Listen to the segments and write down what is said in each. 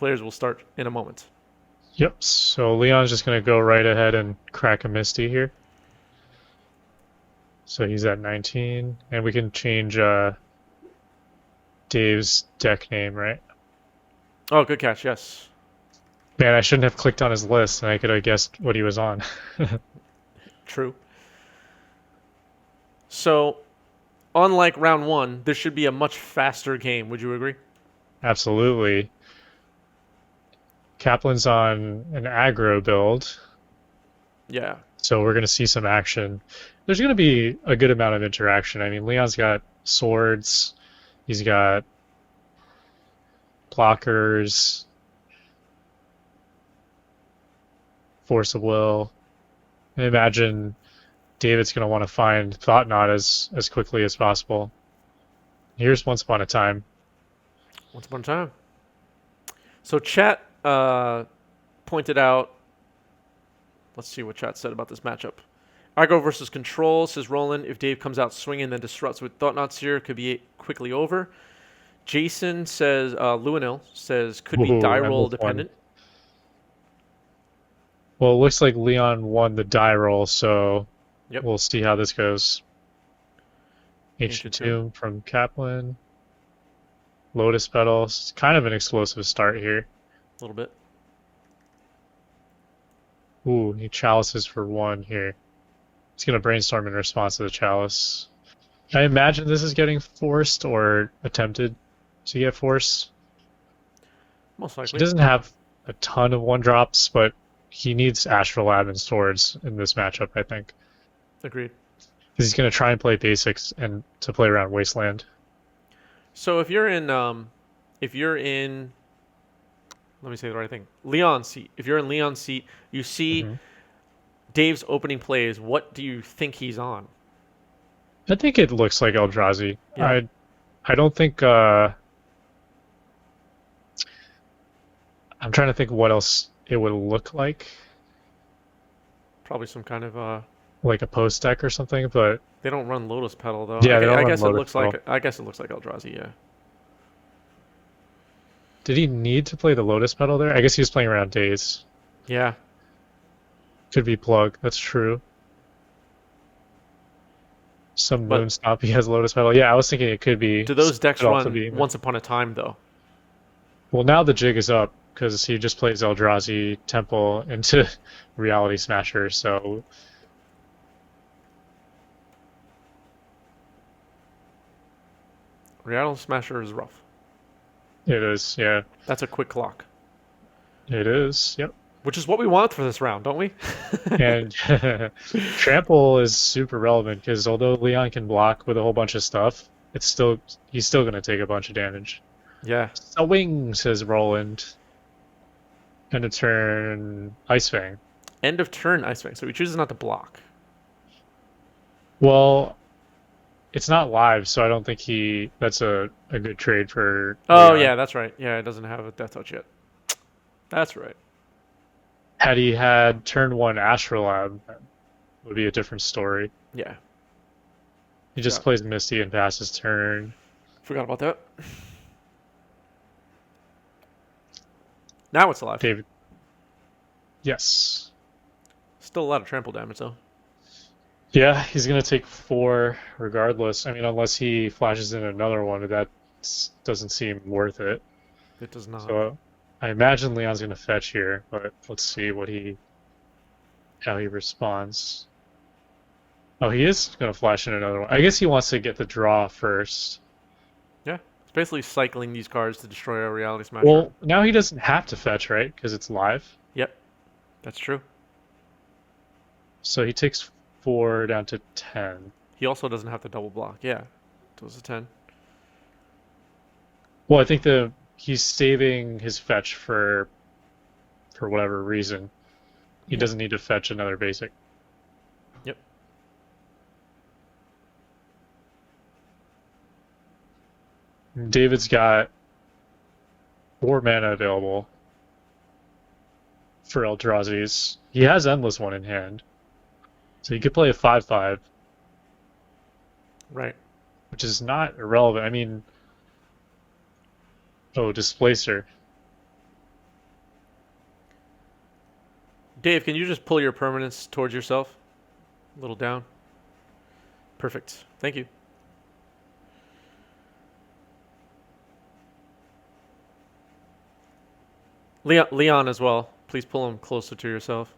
players will start in a moment. Yep. So Leon's just gonna go right ahead and crack a Misty here. So he's at 19, and we can change Dave's deck name, right? Oh, good catch. Yes. Man, I shouldn't have clicked on his list, and I could have guessed what he was on. True. So, unlike round one, this should be a much faster game. Would you agree? Absolutely. Kaplan's on an aggro build, Yeah. so we're going to see some action. There's going to be a good amount of interaction. I mean, Leon's got swords, he's got blockers, force of will. I imagine David's going to want to find Thought Knot as quickly as possible. Here's Once Upon a Time. Once upon a time. So chat pointed out. Let's see what chat said about this matchup. Aggro versus control, says Roland. If Dave comes out swinging, then disrupts with Thought Knots here, could be quickly over. Jason says, Luanil says, could be die roll dependent. Well, it looks like Leon won the die roll, so Yep. we'll see how this goes. Ancient Ancient Tomb. Tomb from Kaplan. Lotus Petals. It's kind of an explosive start here. A little bit. Ooh, he chalices for 1 here. He's going to brainstorm in response to the chalice. I imagine this is getting forced or attempted to get forced. Most He likely. doesn't have a ton of 1-drops, but he needs Astrolabe and Swords in this matchup, I think. Agreed. Because he's going to try and play basics and to play around Wasteland. So if you're in, let me say the right thing, Leon's seat. If you're in Leon's seat, you see Dave's opening plays. What do you think he's on? I think it looks like Eldrazi. Yeah. I don't think I'm trying to think what else it would look like Probably some kind of a post deck or something, but They don't run Lotus Petal though. yeah, they don't I run guess it Lotus looks Petal. like I guess it looks like Eldrazi. Yeah. Did he need to play the Lotus Petal there? I guess he was playing around Days. Yeah. Could be Plug, that's true. Some But Moon Stompy has Lotus Petal. Yeah, I was thinking it could be. do those decks Could also run be. Once Upon a Time though? Well, now the jig is up because he just plays Eldrazi Temple into Reality Smasher, so Reality Smasher is rough. it is. Yeah, That's a quick clock, it is. Yep. which is what we want for this round, don't we? And trample is super relevant because although Leon can block with a whole bunch of stuff, he's still gonna take a bunch of damage. Yeah. Swing, says Roland. End of turn, Ice Fang. End of turn Ice Fang. So he chooses not to block. Well, it's not live, so I don't think that's a good trade for Oh Leon. yeah, that's right. Yeah, it doesn't have a Death Touch yet. That's right. Had he had turn 1 Astrolabe, that would be a different story. Yeah. He just Yeah. plays Misty and passes turn. Forgot about that. Now it's alive. David. Yes. Still a lot of trample damage though. Yeah, he's gonna take 4 regardless. I mean, unless he flashes in another one, but that doesn't seem worth it. It does not. So I imagine Leon's gonna fetch here, but let's see how he responds. Oh, he is gonna flash in another one. I guess he wants to get the draw first. Yeah. It's basically cycling these cards to destroy our Reality Smasher. Well, now he doesn't have to fetch, right? Because it's live. Yep. That's true. So he takes 4 down to 10. He also doesn't have to double block. Yeah. So it's a 10. Well, I think he's saving his fetch for whatever reason. He Yeah. doesn't need to fetch another basic. Yep. David's got 4 mana available for Eldrazi's. He has Endless One in hand. So he could play a 5/5, Right. which is not irrelevant. I mean, oh, Displacer. Dave, can you just pull your permanence towards yourself? A little down. Perfect. Thank you. Leon as well. Please pull him closer to yourself.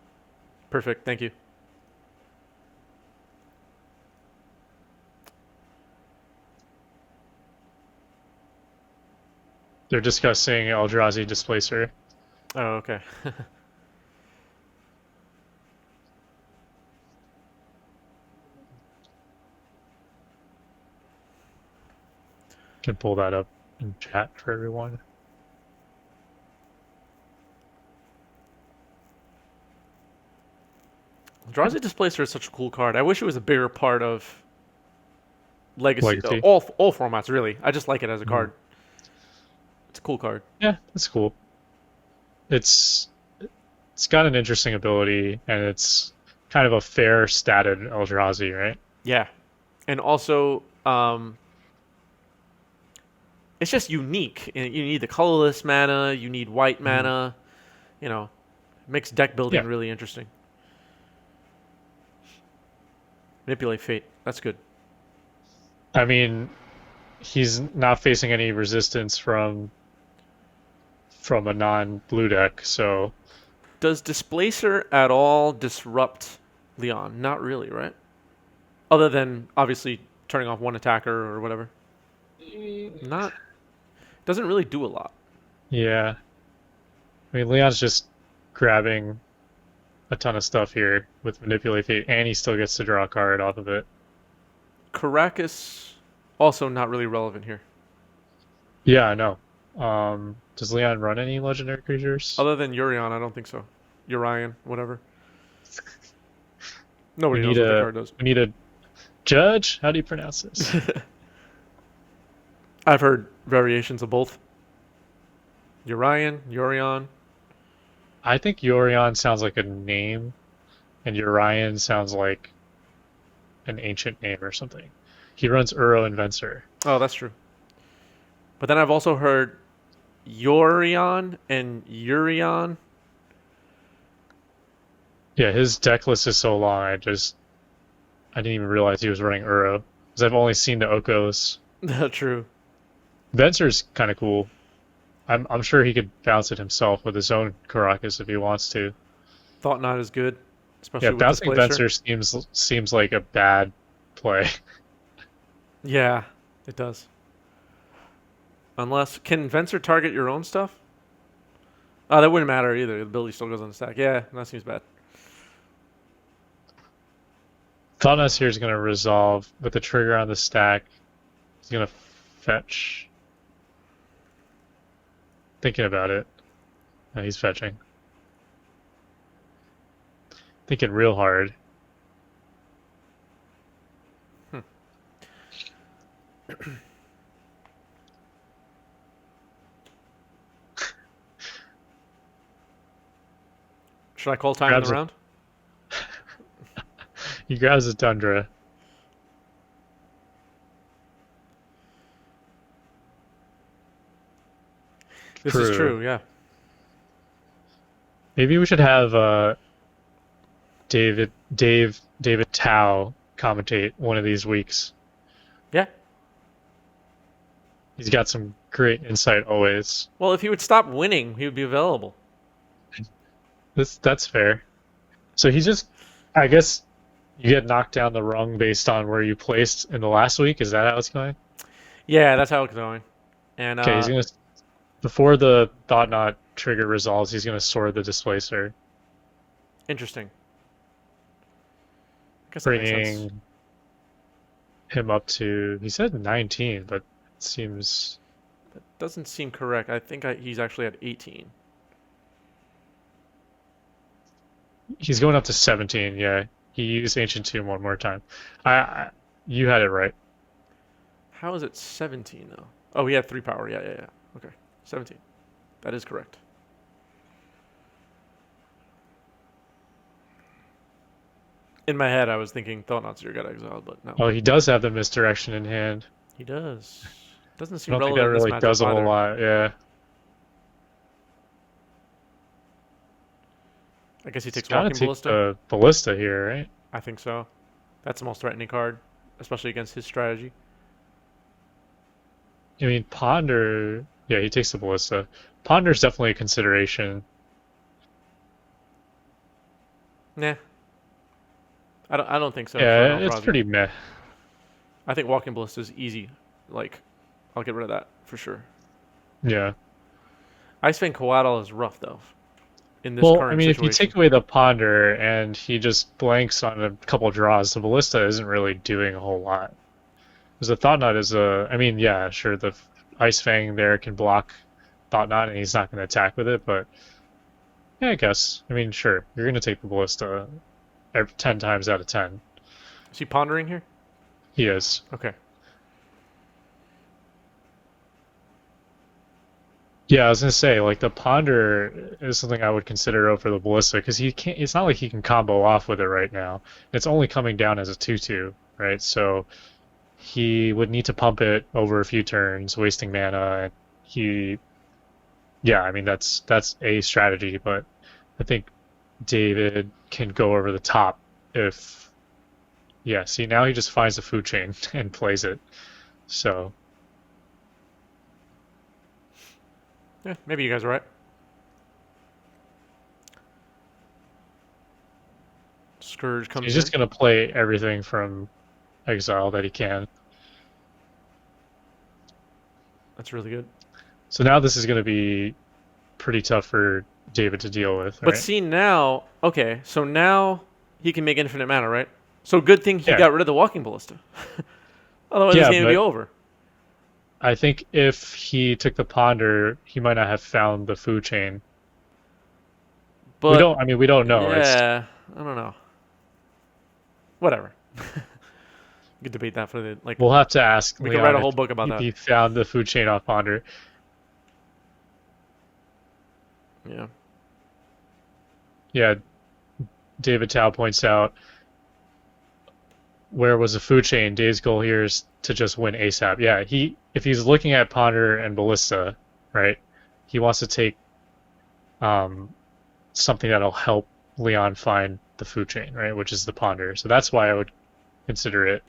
Perfect. Thank you. They're discussing Eldrazi Displacer. Oh, okay. Can pull that up in chat for everyone. Eldrazi Displacer is such a cool card. I wish it was a bigger part of Legacy. Legacy. All formats, really. I just like it as a card. It's a cool card. Yeah, that's cool. It's got an interesting ability, and it's kind of a fair statted Eldrazi, right? Yeah. And also, it's just unique. You need the colorless mana, you need white mana. You know, it makes deck building really interesting. Manipulate Fate. That's good. I mean, he's not facing any resistance from a non-blue deck, so Does Displacer at all disrupt Leon? Not really, right? Other than obviously turning off one attacker or whatever. Not. Doesn't really do a lot. yeah. I mean, Leon's just grabbing a ton of stuff here with Manipulate Fate, and he still gets to draw a card off of it. Caracas, also not really relevant here. Yeah, I know. Does Leon run any legendary creatures? Other than Urion, I don't think so. Urion, whatever. Nobody We knows need what the a card does. we need a judge. How do you pronounce this? I've heard variations of both. Urion. I think Yorion sounds like a name, and Urion sounds like an ancient name or something. He runs Uro and Venser. Oh, that's true. But then I've also heard Yorion and Urion. Yeah, his deck list is so long. I didn't even realize he was running Uro because I've only seen the Okos. True. Venser's kind of cool. I'm sure he could bounce it himself with his own Caracas if he wants to. Thought not as good, especially Yeah, with bouncing Displacer. Venser seems like a bad play. Yeah, it does. Unless can Venser target your own stuff? Oh, that wouldn't matter either. The ability still goes on the stack. Yeah, that seems bad. Thoughtless here is going to resolve with the trigger on the stack. He's going to fetch. Thinking about it. No, he's fetching. Thinking real hard. Should I call time in Grabs the it. round? He grabs a Tundra. This is true, yeah. Maybe we should have David Tao commentate one of these weeks. Yeah. He's got some great insight always. Well, if he would stop winning, he would be available. That's fair. So he just, I guess, you get knocked down the rung based on where you placed in the last week. Is that how it's going? Yeah, that's how it's going. And Okay, he's gonna before the Thought Knot trigger resolves, he's gonna sword the Displacer, interesting. I guess that makes sense. bringing him up to. He said 19, but it seems That doesn't seem correct. I think he's actually at 18. he's going up to 17. Yeah, he used Ancient Tomb one more time. You had it right. How is it 17 though? Oh, he had 3 power. Yeah. Okay, 17. That is correct. In my head, I was thinking Thought Zero got exiled, but no. Oh, he does have the misdirection in hand. He does. Doesn't I seem don't think that relevant in really this does a matchup whole either. lot. Yeah. I guess he He's takes gotta Walking take Ballista. the ballista here, right? I think so. That's the most threatening card, especially against his strategy. I mean, Ponder. Yeah, he takes the ballista. Ponder's definitely a consideration. Nah, I don't think so for an Yeah, it's Eldrazi. pretty meh. I think Walking Ballista is easy. Like, I'll get rid of that for sure. Yeah. Ice Fang Coatl is rough though, in this Well, I current mean, if you situation. take away the Ponder and he just blanks on a couple draws, the ballista isn't really doing a whole lot. Because the Thought Knot is a. I mean, yeah, sure, the Ice Fang there can block Thought Knot and he's not going to attack with it, but yeah, I guess. I mean, sure, you're going to take the ballista 10 times out of 10. Is he pondering here? He is. Okay. Yeah, I was gonna say like the ponder is something I would consider over the ballista because he can't. It's not like he can combo off with it right now. It's only coming down as a 2/2, right? So he would need to pump it over a few turns, wasting mana. And yeah, I mean that's a strategy, but I think David can go over the top if, yeah. See, now he just finds the food chain and plays it. So. Yeah, maybe you guys are right. Scourge comes He's just in. gonna play everything from exile that he can. That's really good. So now this is gonna be pretty tough for David to deal with, But right? see now, okay, so now he can make infinite mana, right? So good thing he Yeah, got rid of the Walking Ballista. Otherwise, this yeah, game would be but over. I think if he took the ponder, he might not have found the food chain. We But don't. I mean, we don't know. It's yeah, I don't know. Whatever. We could debate that for the like. we'll have to ask We could write Leon a whole book about if that. he found the food chain off ponder. Yeah. Yeah, David Tao points out where was the food chain? Dave's goal here is to just win ASAP. Yeah, if he's looking at Ponder and Ballista, right? He wants to take um, something that'll help Leon find the food chain, right? Which is the Ponder. So that's why I would consider it.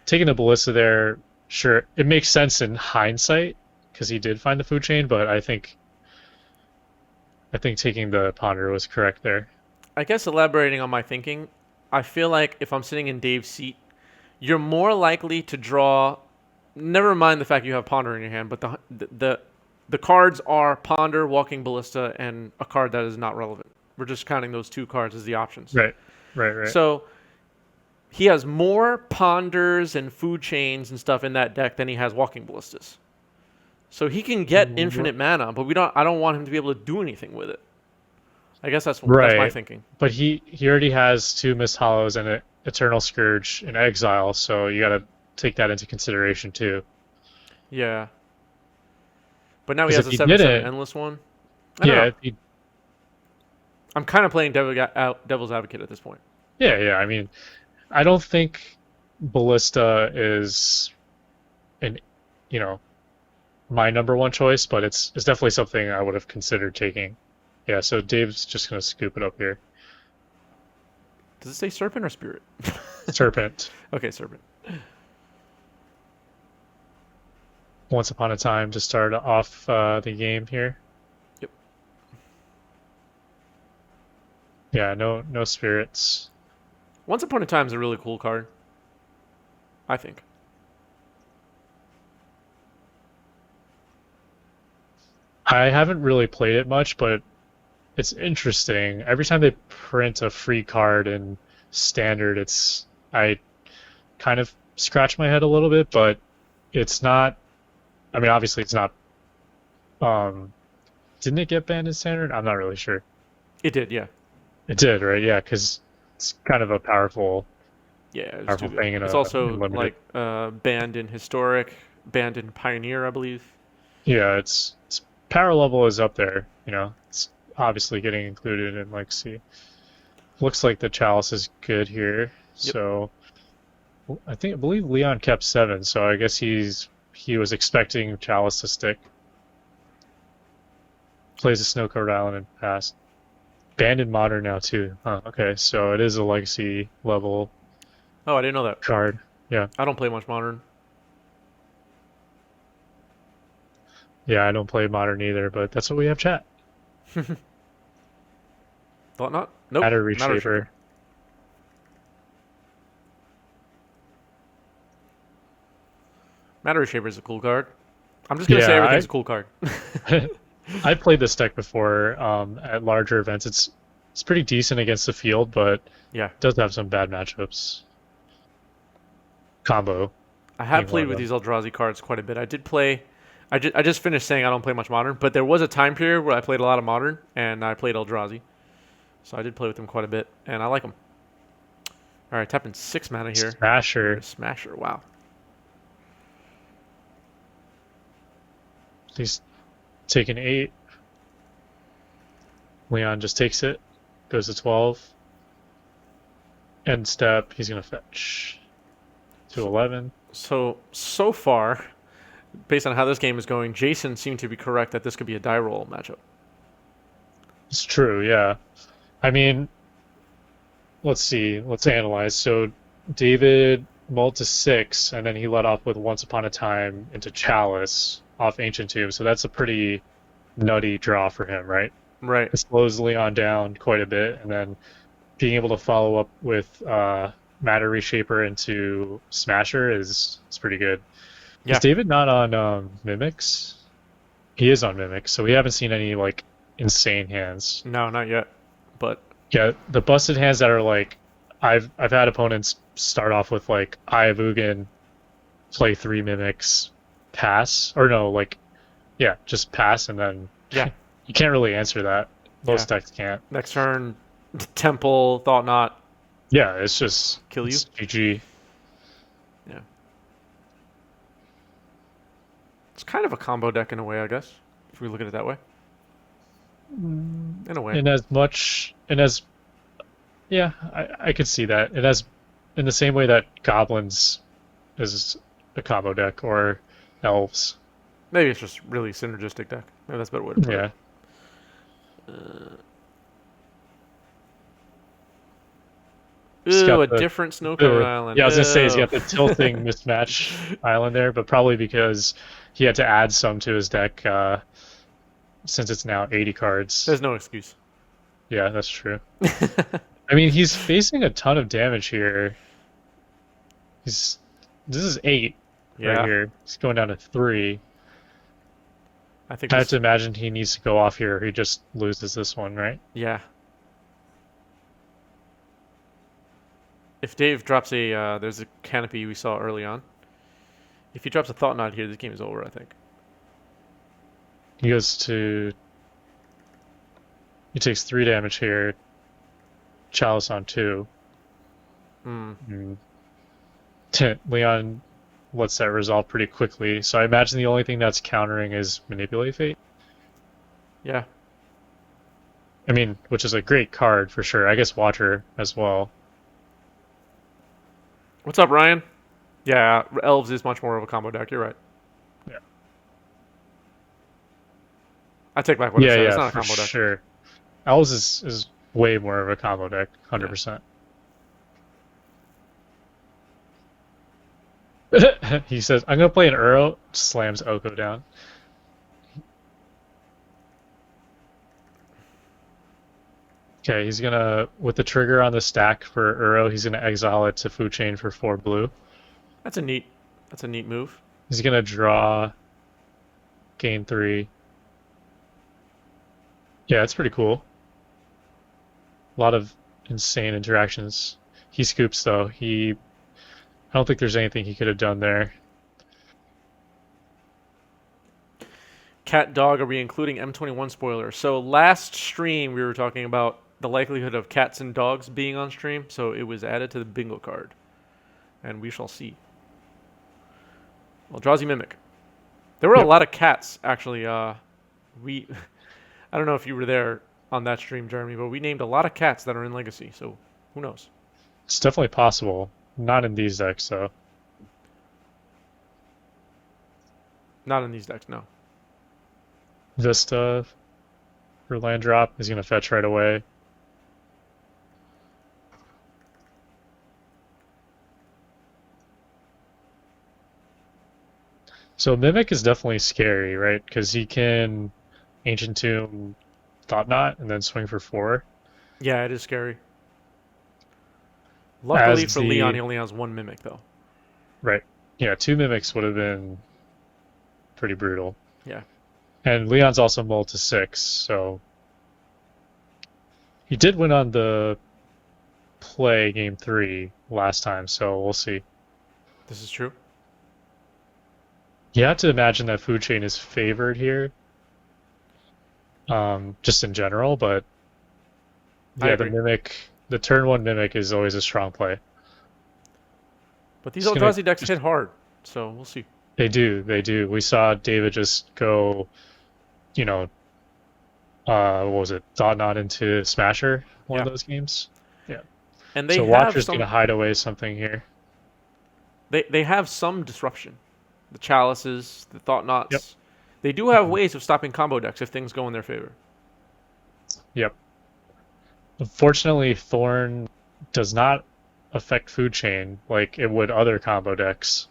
Taking the Ballista there, sure, it makes sense in hindsight because he did find the food chain, but I think taking the Ponder was correct there. I guess elaborating on my thinking, I feel like if I'm sitting in Dave's seat, you're more likely to draw. Never mind the fact you have Ponder in your hand, but the cards are Ponder, Walking Ballista, and a card that is not relevant. We're just counting those two cards as the options. Right, right. So he has more Ponders and food chains and stuff in that deck than he has Walking Ballistas. So he can get infinite mana, but I don't want him to be able to do anything with it. I guess that's my Right, thinking. but he already has two Mist Hollows and an Eternal Scourge in exile, so you got to take that into consideration too. Yeah. But now he Because has if a he 7/7 didn't, endless one. I don't yeah, know. I'm kind of playing devil's advocate at this point. yeah. I mean, I don't think Ballista is an, you know, my number one choice, but it's definitely something I would have considered taking. Yeah, so Dave's just gonna scoop it up here. Does it say serpent or spirit? Serpent. Okay, serpent. Once upon a time to start off the game here. Yep. Yeah, no spirits. Once Upon a Time is a really cool card. I think. I haven't really played it much, but it's interesting. Every time they print a free card in standard, I kind of scratch my head a little bit, but it's not. I mean, obviously, it's not. Um, didn't it get banned in standard? I'm not really sure. It did, yeah. It did, right? Yeah, because it's kind of a powerful, Yeah, it's powerful too good. thing It's in also limited. like banned in historic, banned in pioneer, I believe. Yeah, it's power level is up there. It's obviously getting included in like see. Looks like the chalice is good here. Yep. So I believe Leon kept 7, so I guess he was expecting chalice to stick. Plays a Snowcoat Island and pass. banned in Modern now too. Huh, okay, so it is a Legacy level Oh, I didn't know that. card. Yeah. I don't play much Modern. Yeah, I don't play Modern either, but that's what we have chat. Thought not? Nope. Matter Matter Shaper. Reshaper. Matter Shaper is a cool card. I'm just gonna say Yeah, everything's a cool card. I played this deck before at larger events. It's pretty decent against the field, but Yeah. it does have some bad matchups. Combo I being have one played of with them. these Eldrazi cards quite a bit. I did play. I just finished saying I don't play much Modern, but there was a time period where I played a lot of Modern and I played Eldrazi. So I did play with them quite a bit, and I like them. All right, tapping 6 mana here. Smasher. Smasher, wow. He's taking 8. Leon just takes it, goes to 12. End step, he's gonna fetch to 11. So far, based on how this game is going, Jason seemed to be correct that this could be a die roll matchup. It's true, yeah. I mean, let's see, let's analyze. So David mulled to 6, and then he led off with Once Upon a Time into Chalice off Ancient Tomb. So that's a pretty nutty draw for him, right? Right. It slows Leon down quite a bit, and then being able to follow up with Matter Reshaper into Smasher is pretty good. Yeah. Is David not on Mimics? He is on Mimics, so we haven't seen any like insane hands. No, not yet. But Yeah, the busted hands that are like I've had opponents start off with like Eye of Ugin, play 3 Mimics, pass, or no, like yeah, just pass, and then yeah, you can't really answer that. Most Yeah. decks can't. next turn, Temple, Thought Not, Yeah, it's just kill you. it's GG. Yeah. It's kind of a combo deck in a way, I guess, if we look at it that way. In a way. In as much, in as yeah, I could see that. It has in the same way that Goblins is a combo deck or Elves. Maybe it's just really synergistic deck. Maybe that's a better way to put Yeah. it. He's Ooh, got a the- different snow covered The- island. Yeah, I was gonna say he's Ew. got the tilting mismatch island there, but probably because he had to add some to his deck since it's now 80 cards. There's no excuse. Yeah, that's true. I mean, he's facing a ton of damage here. This is 8 right Yeah, here. He's going down to 3. I think I have this, to imagine he needs to go off here. Or he just loses this one, right? yeah. If Dave drops a, there's a canopy we saw early on. If he drops a Thought Knot here, this game is over, I think. He goes to. He takes 3 damage here. Chalice on 2. Hmm. Leon lets that resolve pretty quickly. So I imagine the only thing that's countering is Manipulate Fate. Yeah. I mean, which is a great card for sure. I guess Watcher as well. What's up, Ryan? Yeah, Elves is much more of a combo deck. You're right. Yeah. I take back what I Yeah, said. yeah, It's not a for combo deck. sure. Owls is way more of a combo deck, 100%. He says, I'm going to play an Uro, slams Oko down. Okay, he's going to, with the trigger on the stack for Uro, he's going to exile it to food chain for 4 blue. That's a neat move. He's going to draw, gain 3. Yeah, it's pretty cool. A lot of insane interactions. He scoops, though. I don't think there's anything he could have done there. Cat Dog, are we including M21 spoiler? So last stream we were talking about the likelihood of cats and dogs being on stream, so it was added to the bingo card. And we shall see. Eldrazi Mimic. There were a Yep. lot of cats, actually. I don't know if you were there on that stream, Jeremy, but we named a lot of cats that are in Legacy, so who knows? It's definitely possible. Not in these decks, though. Not in these decks, no. Vista for land drop is going to fetch right away. So Mimic is definitely scary, right? Because he can Ancient Tomb, Thought Knot, and then swing for 4. Yeah, it is scary. Luckily As for Leon, the he only has one mimic though. right, yeah, 2 Mimics would have been pretty brutal. Yeah. And Leon's also mulled to 6, so he did win on the play game 3 last time, so we'll see. This is true. You have to imagine that Food Chain is favored here, just in general, but I yeah, the agree. Mimic, the turn 1 Mimic is always a strong play. But these Just gonna Eldrazi decks just hit hard, so we'll see. they do. We saw David just go, you know, what was it, Thought Knot into Smasher, one of Yeah. those games. Yeah. And they So have Watcher's gonna some hide away something here. they have some disruption. The chalices, the thought Yep. knots. They do have Mhm. ways of stopping combo decks if things go in their favor. Yep. Unfortunately, Thorn does not affect Food Chain like it would other combo decks.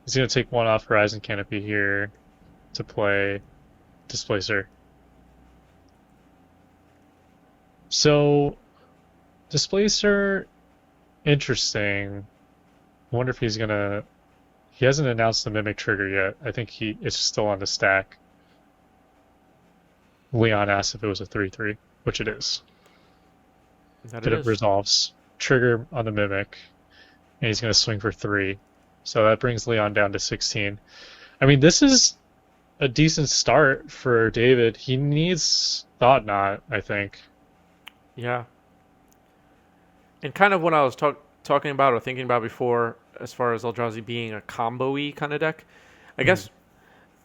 He's gonna take 1 off Horizon Canopy here to play Displacer. So Displacer, interesting. I wonder if he's gonna. He hasn't announced the Mimic trigger yet. I think it's still on the stack. Leon asked if it was a 3/3, which it is. That But it it is. resolves. Trigger on the Mimic, and he's going to swing for 3. So that brings Leon down to 16. I mean, this is a decent start for David. He needs Thought Knot, I think. Yeah. And kind of what I was talking about or thinking about before, as far as Eldrazi being a combo-y kind of deck, I Mhm. guess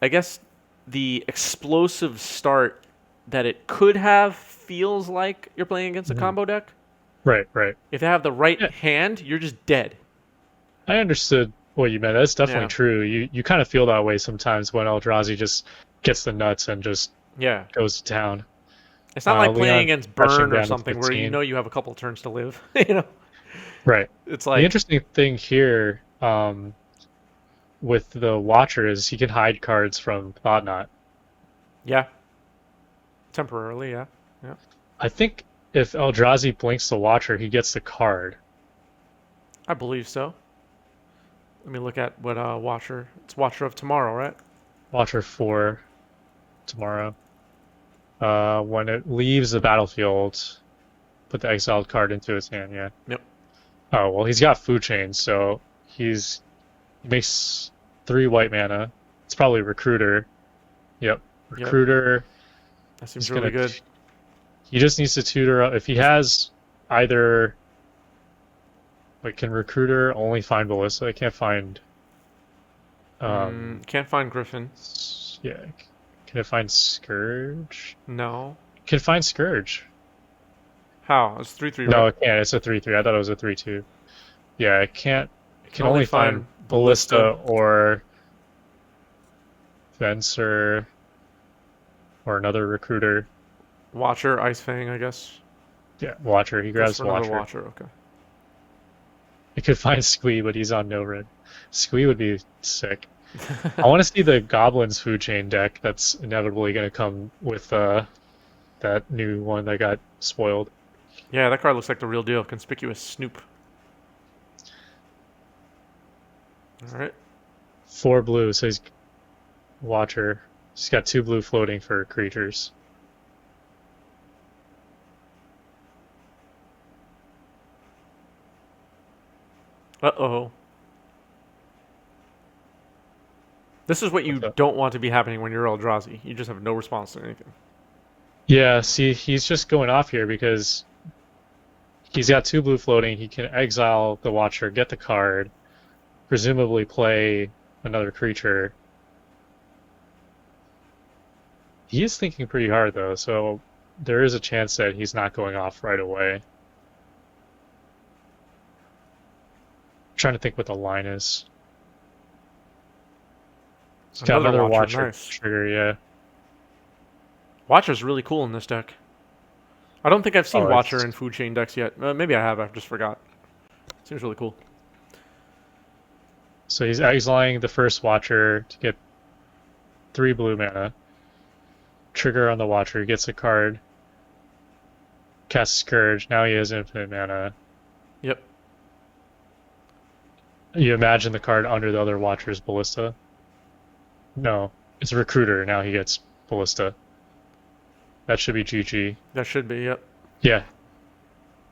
I guess the explosive start that it could have feels like you're playing against a Mhm. combo deck. Right, right. If they have the right Yeah, hand, you're just dead. I understood what you meant. That's definitely Yeah. true. You kind of feel that way sometimes when Eldrazi just gets the nuts and just Yeah. goes to town. It's not like playing Leon against crashing Burn or down to something where you 15. know you have a couple turns to live. you know, Right. it's The like, interesting thing here with the Watcher is he can hide cards from Thought Knot. yeah, temporarily, yeah, yeah. I think if Eldrazi blinks the Watcher, he gets the card. I believe so. Let me look at what Watcher. It's Watcher of Tomorrow, right? Watcher 4 tomorrow. When it leaves the battlefield, put the exiled card into his hand, yeah. Yep. Oh, well, he's got Food Chain, so he makes 3 white mana. It's probably Recruiter. Yep. Yep. Recruiter. That seems He's really gonna. good. He just needs to tutor up. If he has either. Like, can Recruiter only find Ballista? I can't find. Can't find Griffin. Yeah. Can it find Scourge? No. Can it find Scourge? How? It's 3/3, right? No, it can't. It's a 3/3. I thought it was a 3/2. Yeah, it can't. It can Can only only find find Ballista. Ballista or Fencer or another Recruiter. Watcher, Ice Fang, I guess. Yeah, Watcher. He Goes grabs for another Watcher. Watcher. Okay. It could find Squee, but he's on no red. Squee would be sick. I want to see the Goblins Food Chain deck that's inevitably going to come with that new one that got spoiled. Yeah, that card looks like the real deal. Conspicuous Snoop. All right. 4 blue, so he's Watcher. He's got 2 blue floating for creatures. Uh-oh. This is what you What's up? don't want to be happening when you're Eldrazi. You just have no response to anything. Yeah, see, he's just going off here because he's got 2 blue floating. He can exile the Watcher, get the card, presumably play another creature. He is thinking pretty hard, though, so there is a chance that he's not going off right away. I'm trying to think what the line is. He's got Another another Watcher, Watcher nice. trigger, yeah. Watcher's really cool in this deck. I don't think I've seen Oh, Watcher it's in Food Chain decks yet. Maybe I have. I just forgot. Seems really cool. So he's exiling the first Watcher to get 3 blue mana. Trigger on the Watcher, gets a card. Casts Scourge, now he has infinite mana. Yep. You imagine the card under the other Watcher's Ballista? No, it's Recruiter, now he gets Ballista. That should be GG. That should be, yep. Yeah.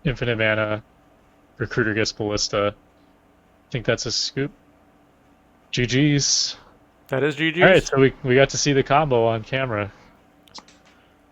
Infinite mana, Recruiter gets Ballista. I think that's a scoop. GG's. That is GG's. Alright, so we got to see the combo on camera.